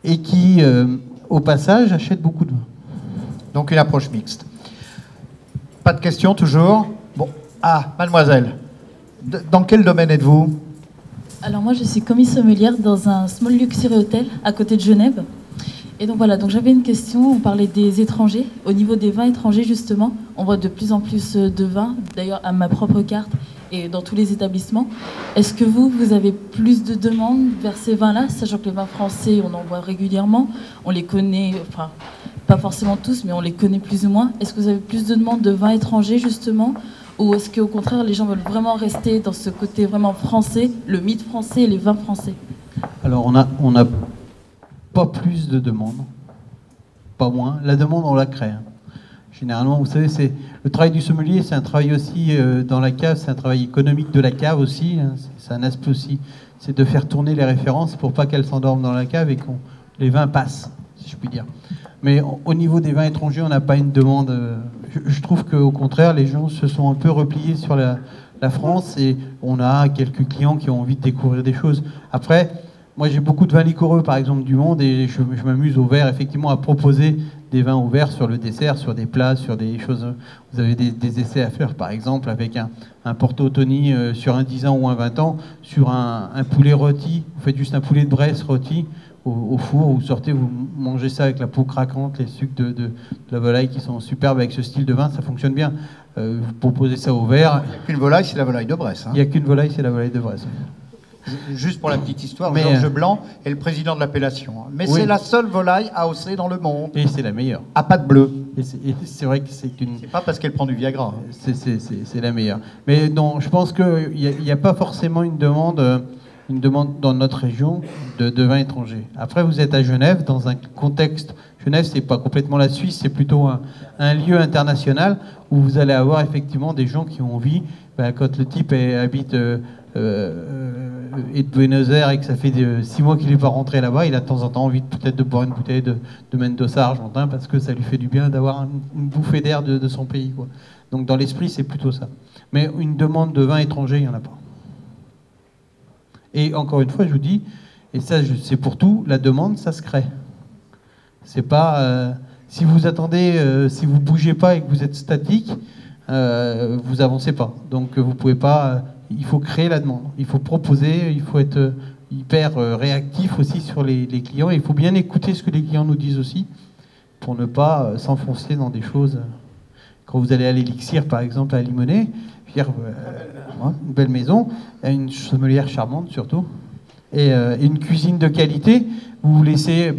Et qui, au passage, achètent beaucoup de vin. Donc une approche mixte. Pas de questions, toujours? Bon. Ah, mademoiselle, dans quel domaine êtes-vous? Alors moi, je suis commis sommelière dans un small luxury hotel à côté de Genève. Et donc voilà, donc j'avais une question, on parlait des étrangers. Au niveau des vins étrangers, justement, on voit de plus en plus de vins, d'ailleurs à ma propre carte et dans tous les établissements. Est-ce que vous avez plus de demandes vers ces vins-là, sachant que les vins français, on en voit régulièrement, on les connaît, enfin, pas forcément tous, mais on les connaît plus ou moins. Est-ce que vous avez plus de demandes de vins étrangers, justement, ou est-ce qu'au contraire, les gens veulent vraiment rester dans ce côté vraiment français, le mythe français et les vins français? Alors, on a pas plus de demandes, pas moins. La demande, on la crée. Généralement, vous savez, c'est le travail du sommelier, c'est un travail aussi dans la cave, c'est un travail économique de la cave aussi. Hein, c'est un aspect aussi, c'est de faire tourner les références pour pas qu'elles s'endorment dans la cave et que les vins passent, si je puis dire. Mais au niveau des vins étrangers, on n'a pas une demande. Je trouve qu'au contraire, les gens se sont un peu repliés sur la France et on a quelques clients qui ont envie de découvrir des choses. Après, moi, j'ai beaucoup de vins liquoreux, par exemple, du monde, et je m'amuse au verre, effectivement, à proposer des vins au verre sur le dessert, sur des plats, sur des choses. Vous avez des essais à faire, par exemple, avec un Porto Tony sur un 10 ans ou un 20 ans, sur un poulet rôti. Vous faites juste un poulet de Bresse rôti au four, vous sortez, vous mangez ça avec la peau craquante, les sucres de la volaille qui sont superbes avec ce style de vin, ça fonctionne bien. Vous proposez ça au verre. Il n'y a qu'une volaille, c'est la volaille de Bresse. Hein. Il n'y a qu'une volaille, c'est la volaille de Bresse. Juste pour la petite histoire, Georges Blanc est le président de l'appellation. Mais oui, c'est la seule volaille AOC dans le monde. Et c'est la meilleure. À pâte bleue. Et c'est vrai que c'est une... C'est pas parce qu'elle prend du Viagra. C'est la meilleure. Mais non, je pense qu'il n'y a pas forcément une demande dans notre région de vin étranger. Après, vous êtes à Genève, dans un contexte... Genève, c'est pas complètement la Suisse, c'est plutôt un lieu international où vous allez avoir effectivement des gens qui ont envie, quand le type habite... et de Buenos Aires et que ça fait 6 mois qu'il n'est pas rentré là-bas, il a de temps en temps envie peut-être de boire une bouteille de Mendoza argentin parce que ça lui fait du bien d'avoir une bouffée d'air de son pays, quoi. Donc dans l'esprit, c'est plutôt ça. Mais une demande de vin étranger, il n'y en a pas. Et encore une fois, je vous dis, et ça c'est pour tout, la demande, ça se crée. C'est pas... si vous attendez, si vous bougez pas et que vous êtes statique, vous avancez pas. Donc vous pouvez pas... il faut créer la demande, il faut proposer, il faut être hyper réactif aussi sur les clients. Il faut bien écouter ce que les clients nous disent aussi pour ne pas s'enfoncer dans des choses. Quand vous allez à l'Élixir, par exemple, à Limonest, une belle maison, une sommelière charmante surtout, et une cuisine de qualité, vous vous laissez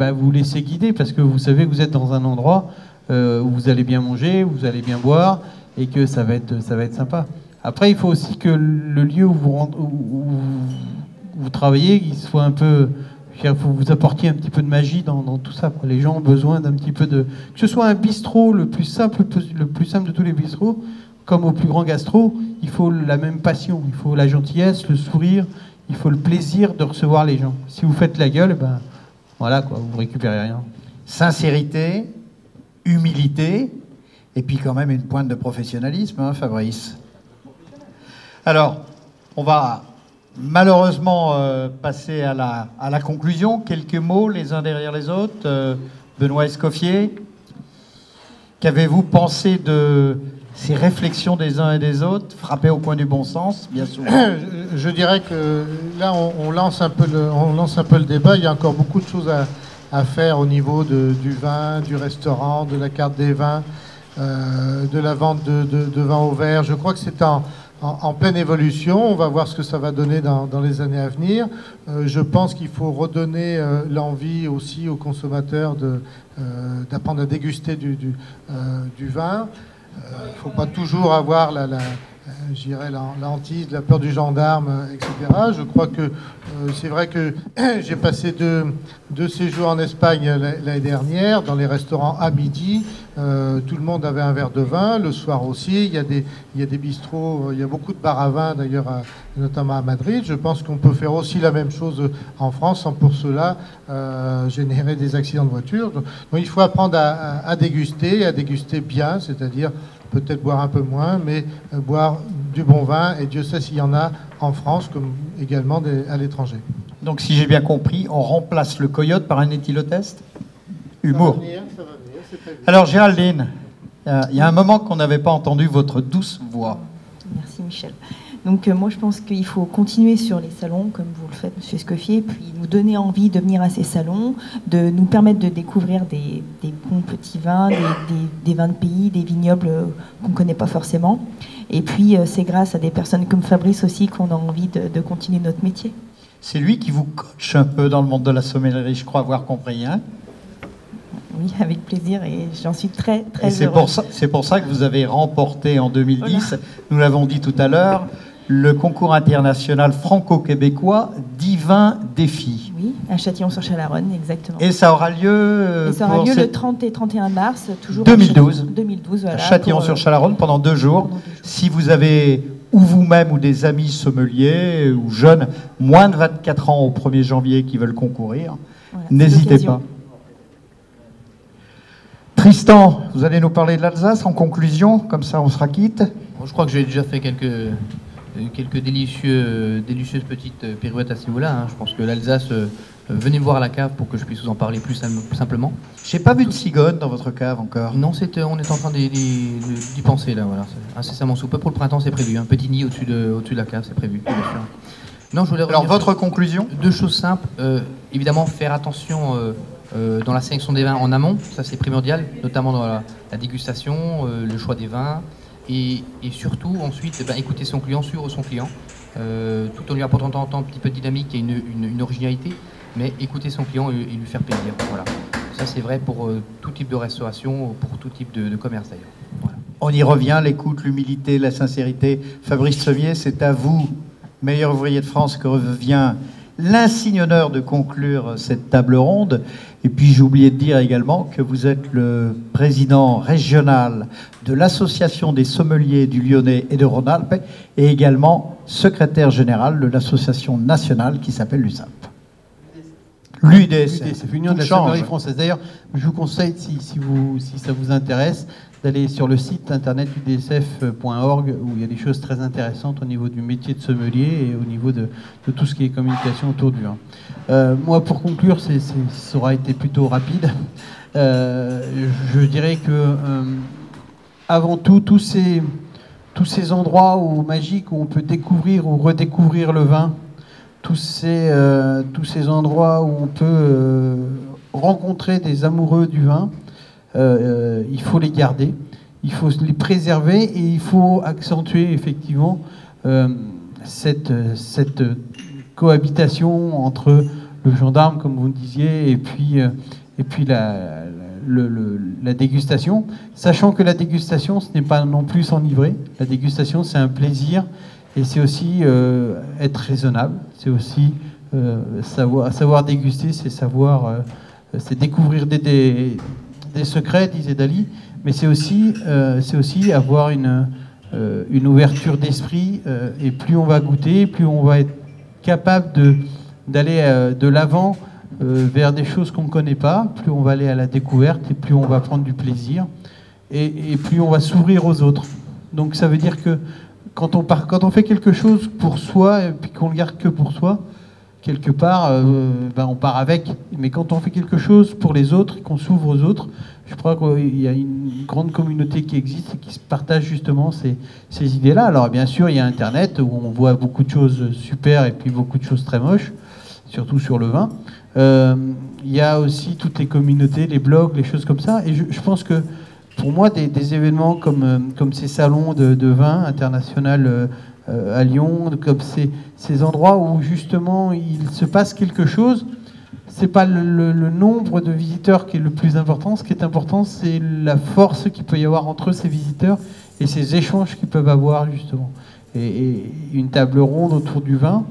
guider parce que vous savez que vous êtes dans un endroit où vous allez bien manger, où vous allez bien boire, et que ça va être sympa. Après, il faut aussi que le lieu où vous travaillez, il soit un peu... Il faut vous apporter un petit peu de magie dans tout ça. Les gens ont besoin d'un petit peu de... Que ce soit un bistrot le plus simple de tous les bistrots, comme au plus grand gastro, il faut la même passion. Il faut la gentillesse, le sourire, il faut le plaisir de recevoir les gens. Si vous faites la gueule, voilà quoi, vous récupérez rien. Sincérité, humilité, et puis quand même une pointe de professionnalisme, hein, Fabrice. Alors, on va malheureusement passer à la conclusion. Quelques mots les uns derrière les autres. Benoît Escoffier, qu'avez-vous pensé de ces réflexions des uns et des autres, frappées au coin du bon sens, bien souvent? Je dirais que là, on lance un peu le débat. Il y a encore beaucoup de choses à faire au niveau du vin, du restaurant, de la carte des vins, de la vente de vin au verre. Je crois que c'est en pleine évolution. On va voir ce que ça va donner dans les années à venir. Je pense qu'il faut redonner l'envie aussi aux consommateurs d'apprendre à déguster du vin. Il ne faut pas toujours avoir la hantise, la peur du gendarme, etc. Je crois que c'est vrai que j'ai passé deux séjours en Espagne l'année dernière, dans les restaurants à midi. Tout le monde avait un verre de vin, le soir aussi. Il y a des bistrots, il y a beaucoup de bars à vin d'ailleurs, notamment à Madrid. Je pense qu'on peut faire aussi la même chose en France, sans pour cela générer des accidents de voiture. Donc il faut apprendre à déguster bien, c'est-à-dire peut-être boire un peu moins, mais boire du bon vin, et Dieu sait s'il y en a en France, comme également à l'étranger. Donc si j'ai bien compris, on remplace le coyote par un éthylotest? Humour. Ça va venir, c'est prévu. Alors Géraldine, il y a un moment qu'on n'avait pas entendu votre douce voix. Merci Michel. Donc moi je pense qu'il faut continuer sur les salons comme vous le faites Monsieur Escoffier, puis nous donner envie de venir à ces salons, de nous permettre de découvrir des bons petits vins, des vins de pays, des vignobles qu'on ne connaît pas forcément. Et puis c'est grâce à des personnes comme Fabrice aussi qu'on a envie de continuer notre métier. C'est lui qui vous coach un peu dans le monde de la sommellerie, je crois avoir compris, hein? Oui, avec plaisir, et j'en suis très et heureuse. C'est pour ça que vous avez remporté en 2010, voilà. Nous l'avons dit tout à l'heure, le concours international franco-québécois Divin Défi. Oui, à Châtillon-sur-Chalaronne, exactement. Et ça aura lieu, le 30 et 31 mars, toujours 2012. 2012, voilà. À Châtillon-sur-Chalaronne pendant 2 jours. Si vous avez, ou vous-même, ou des amis sommeliers, ou jeunes, moins de 24 ans au 1er janvier qui veulent concourir, voilà, n'hésitez pas. Tristan, vous allez nous parler de l'Alsace en conclusion, comme ça on sera quitte. Bon, je crois que j'ai déjà fait quelques délicieuses petites pirouettes à ce niveau-là. Hein. Je pense que l'Alsace, venez me voir à la cave pour que je puisse vous en parler plus simplement. J'ai pas vu de cigogne dans votre cave encore. Non, on est en train d'y penser là. Voilà. Incessamment sous peu. Pour le printemps, c'est prévu. Un petit nid au-dessus de la cave, c'est prévu, bien sûr. Non, je voulais Alors votre conclusion? 2 choses simples. Évidemment, faire attention dans la sélection des vins en amont, ça c'est primordial, notamment dans la dégustation, le choix des vins. Et surtout, ensuite, écouter son client, suivre son client, tout en lui apportant de temps en temps un petit peu de dynamique et une originalité, mais écouter son client et lui faire plaisir. Voilà. Ça, c'est vrai pour tout type de restauration, pour tout type de commerce d'ailleurs. Voilà. On y revient, l'écoute, l'humilité, la sincérité. Fabrice Sommier, c'est à vous, meilleur ouvrier de France, que revient l'insigne honneur de conclure cette table ronde. Et puis j'ai oublié de dire également que vous êtes le président régional de l'Association des sommeliers du Lyonnais et de Rhône-Alpes, et également secrétaire général de l'association nationale qui s'appelle l'USAP. L'UDSF, l'Union de la Sommellerie Française. D'ailleurs, je vous conseille, si ça vous intéresse, d'aller sur le site internet udsf.org où il y a des choses très intéressantes au niveau du métier de sommelier et au niveau de tout ce qui est communication autour du vin. Moi, pour conclure, ça aura été plutôt rapide. Je dirais que, avant tout, tous ces endroits magiques où on peut découvrir ou redécouvrir le vin, tous ces endroits où on peut rencontrer des amoureux du vin, il faut les garder. il faut les préserver et il faut accentuer effectivement cette cohabitation entre le gendarme, comme vous le disiez, et puis la dégustation, sachant que la dégustation, ce n'est pas non plus s'enivrer. La dégustation, c'est un plaisir et c'est aussi être raisonnable. C'est aussi savoir déguster, c'est découvrir des secrets, disait Dali, mais c'est aussi avoir une ouverture d'esprit, et plus on va goûter, plus on va être capable d'aller de l'avant vers des choses qu'on ne connaît pas, plus on va aller à la découverte et plus on va prendre du plaisir et plus on va s'ouvrir aux autres. Donc ça veut dire que quand on fait quelque chose pour soi et puis qu'on ne le garde que pour soi, quelque part, on part avec. Mais quand on fait quelque chose pour les autres et qu'on s'ouvre aux autres, je crois qu'il y a une grande communauté qui existe et qui se partage justement ces idées-là. Alors bien sûr, il y a Internet où on voit beaucoup de choses super et puis beaucoup de choses très moches, surtout sur le vin. Il y a aussi toutes les communautés, les blogs, les choses comme ça. Et je pense que pour moi, des événements comme ces salons de vin international à Lyon, comme ces endroits où justement il se passe quelque chose, c'est pas le nombre de visiteurs qui est le plus important. Ce qui est important, c'est la force qu'il peut y avoir entre ces visiteurs et ces échanges qu'ils peuvent avoir justement. Et une table ronde autour du vin,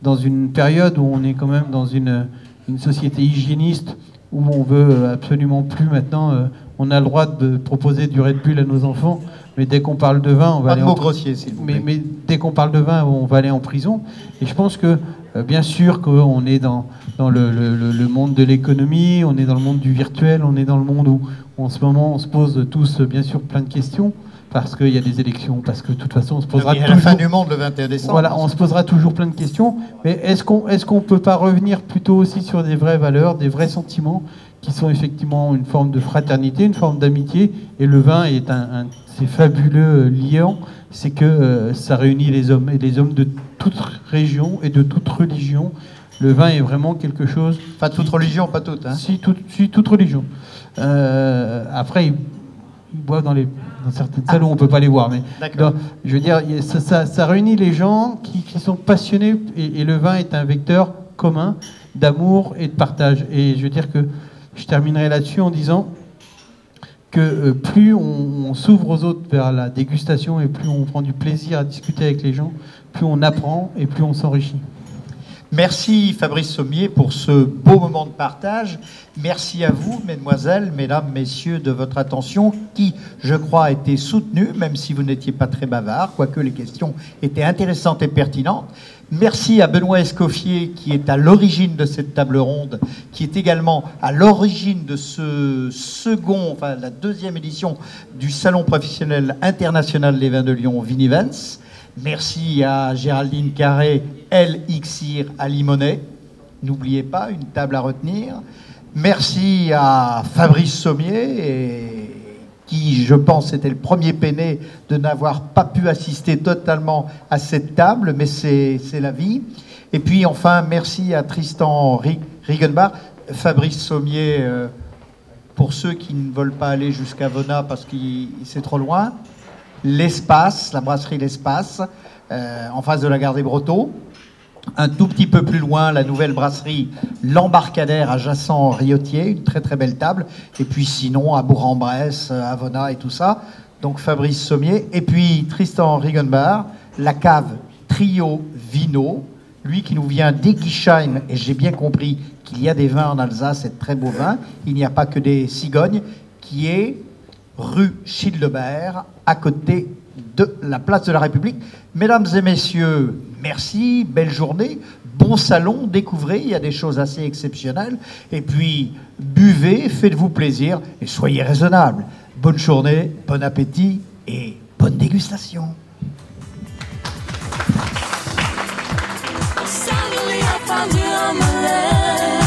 dans une période où on est quand même dans une société hygiéniste, où on veut absolument plus maintenant, on a le droit de proposer du Red Bull à nos enfants, mais dès qu'on parle de vin, on va aller grossier, s'il vous plaît. Mais dès qu'on parle de vin, on va aller en prison. Et je pense que, bien sûr, qu'on est dans le monde de l'économie, on est dans le monde du virtuel, on est dans le monde où en ce moment, on se pose tous, bien sûr, plein de questions, parce qu'il y a des élections, parce que de toute façon, on se posera toujours... la fin du monde le 21 décembre. Voilà, on se posera toujours plein de questions. Mais est-ce qu'on peut pas revenir plutôt aussi sur des vraies valeurs, des vrais sentiments, qui sont effectivement une forme de fraternité, une forme d'amitié, et le vin est c'est fabuleux liant, c'est que ça réunit les hommes, et les hommes de toute région et de toute religion. Le vin est vraiment quelque chose... Pas toute religion, pas toute, hein. Si, toute religion. Après, ils boivent dans certaines salles où on ne peut pas les voir, mais je veux dire, ça réunit les gens qui sont passionnés, et le vin est un vecteur commun d'amour et de partage. Et je veux dire que je terminerai là-dessus en disant que plus on s'ouvre aux autres vers la dégustation et plus on prend du plaisir à discuter avec les gens, plus on apprend et plus on s'enrichit. Merci Fabrice Sommier pour ce beau moment de partage. Merci à vous, mesdemoiselles, mesdames, messieurs, de votre attention qui, je crois, a été soutenue, même si vous n'étiez pas très bavard, quoique les questions étaient intéressantes et pertinentes. Merci à Benoît Escoffier qui est à l'origine de cette table ronde, qui est également à l'origine de la deuxième édition du Salon professionnel international des vins de Lyon, Vinivens. Merci à Géraldine Carré, Elixir à Limonest. N'oubliez pas, une table à retenir. Merci à Fabrice Sommier, qui, je pense, était le premier peiné de n'avoir pas pu assister totalement à cette table, mais c'est la vie. Et puis, enfin, merci à Tristan Riegenbach. Fabrice Sommier, pour ceux qui ne veulent pas aller jusqu'à Vona parce que c'est trop loin, l'Espace, la brasserie L'Espace, en face de la gare des Brotteaux. Un tout petit peu plus loin, la nouvelle brasserie L'Embarcadère à Jassan-Riotier, une très très belle table. Et puis sinon, à Bourg-en-Bresse, à Vona et tout ça. Donc Fabrice Sommier. Et puis Tristan Riegenbach, la cave Trio Vino, lui qui nous vient d'Eguisheim. Et j'ai bien compris qu'il y a des vins en Alsace et de très beaux vins. Il n'y a pas que des cigognes, qui est rue Childebert, à côté de la place de la République. Mesdames et messieurs, merci, belle journée, bon salon, découvrez, il y a des choses assez exceptionnelles. Et puis, buvez, faites-vous plaisir et soyez raisonnables. Bonne journée, bon appétit et bonne dégustation. Suddenly I found you on my left.